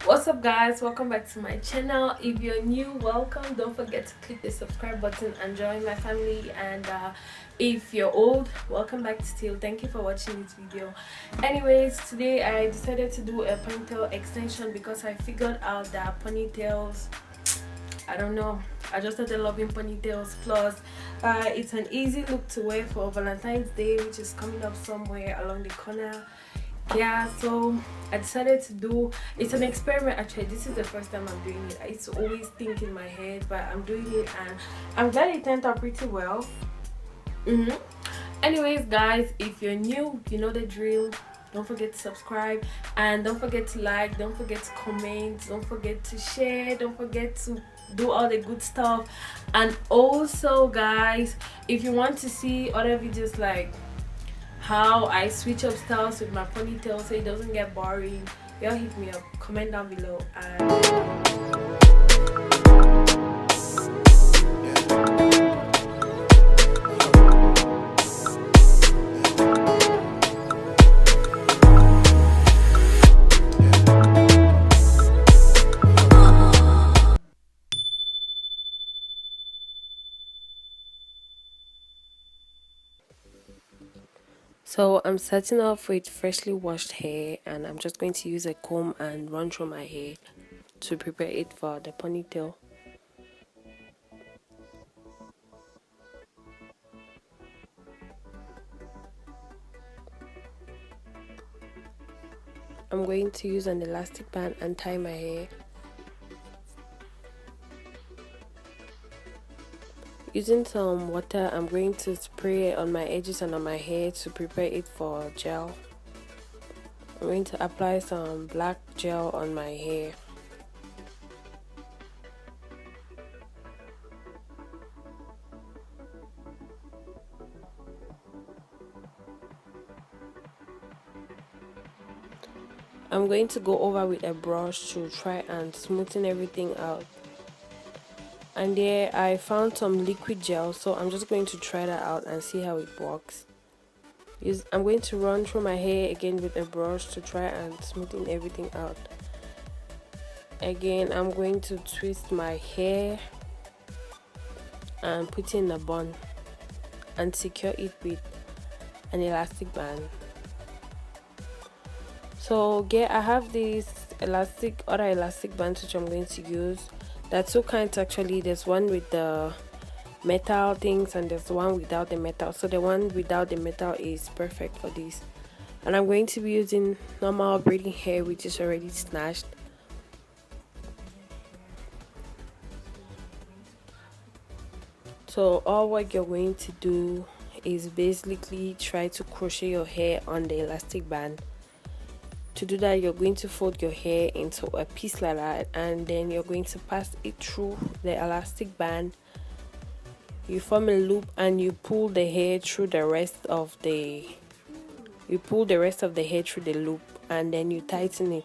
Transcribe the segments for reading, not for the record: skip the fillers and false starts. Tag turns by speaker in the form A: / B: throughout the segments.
A: What's up guys, welcome back to my channel. If you're new, welcome. Don't forget to click the subscribe button and join my family. And if you're old, welcome back still. Thank you for watching this video. Anyways, today I decided to do a ponytail extension because I figured out that ponytails, I don't know, I just started loving ponytails. Plus it's an easy look to wear for Valentine's Day, which is coming up somewhere along the corner. Yeah, so I decided to do, it's an experiment. Actually, this is the first time I'm doing it. I used to always think in my head, but I'm doing it and I'm glad it turned out pretty well. Anyways guys, if you're new, you know the drill. Don't forget to subscribe and don't forget to like, don't forget to comment, don't forget to share, don't forget to do all the good stuff. And also guys, if you want to see other videos like how I switch up styles with my ponytail so it doesn't get boring, y'all hit me up, comment down below. And so I'm starting off with freshly washed hair, and I'm just going to use a comb and run through my hair to prepare it for the ponytail. I'm going to use an elastic band and tie my hair. Using some water, I'm going to spray on my edges and on my hair to prepare it for gel. I'm going to apply some black gel on my hair. I'm going to go over with a brush to try and smoothen everything out. And there I found some liquid gel, so I'm just going to try that out and see how it works. I'm going to run through my hair again with a brush to try and smoothen everything out. Again, I'm going to twist my hair and put in a bun and secure it with an elastic band. So yeah, I have this other elastic bands which I'm going to use. There are two kinds actually. There's one with the metal things and there's one without the metal. So the one without the metal is perfect for this. And I'm going to be using normal braiding hair which is already snatched. So all what you're going to do is basically try to crochet your hair on the elastic band. To do that, you're going to fold your hair into a piece like that, and then you're going to pass it through the elastic band. You form a loop and you pull the hair through the rest of the hair through the loop, and then you tighten it.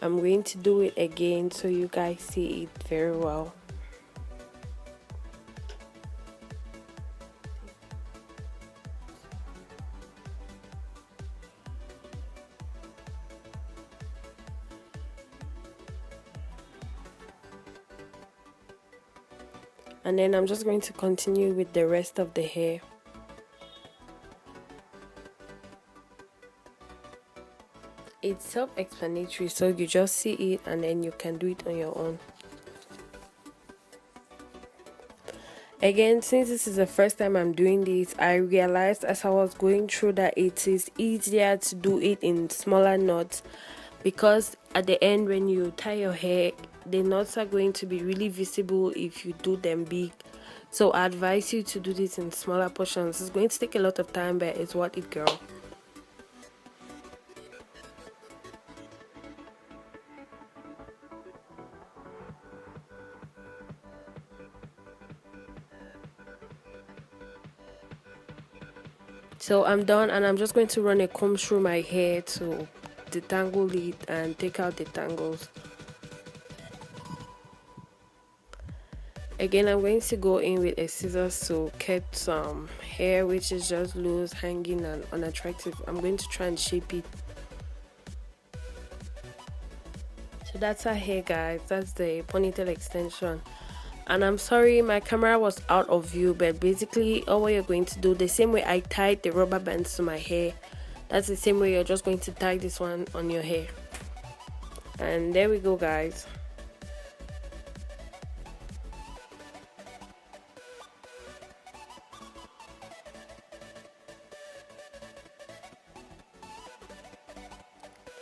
A: I'm going to do it again so you guys see it very well. And then I'm just going to continue with the rest of the hair. It's self-explanatory, so you just see it and then you can do it on your own. Again, since this is the first time I'm doing this, I realized as I was going through that it is easier to do it in smaller knots, because at the end when you tie your hair, the knots are going to be really visible if you do them big. So I advise you to do this in smaller portions. It's going to take a lot of time, but it's worth it, girl. So I'm done, and I'm just going to run a comb through my hair to detangle it and take out the tangles. Again, I'm going to go in with a scissors to cut some hair which is just loose, hanging and unattractive. I'm going to try and shape it. So that's our hair, guys. That's the ponytail extension. And I'm sorry my camera was out of view, but basically all what you're going to do, the same way I tied the rubber bands to my hair, that's the same way you're just going to tie this one on your hair. And there we go, guys.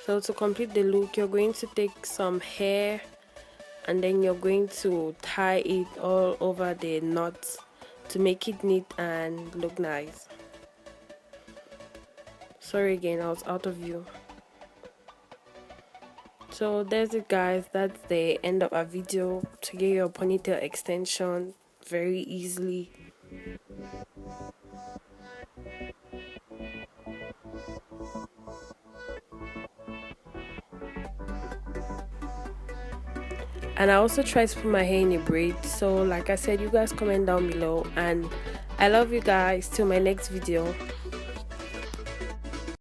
A: So to complete the look, you're going to take some hair and then you're going to tie it all over the knots to make it neat and look nice. Sorry again, I was out of view. So there's it, guys. That's the end of our video to get your ponytail extension very easily. And I also try to put my hair in a braid. So like I said, you guys comment down below, and I love you guys. Till my next video.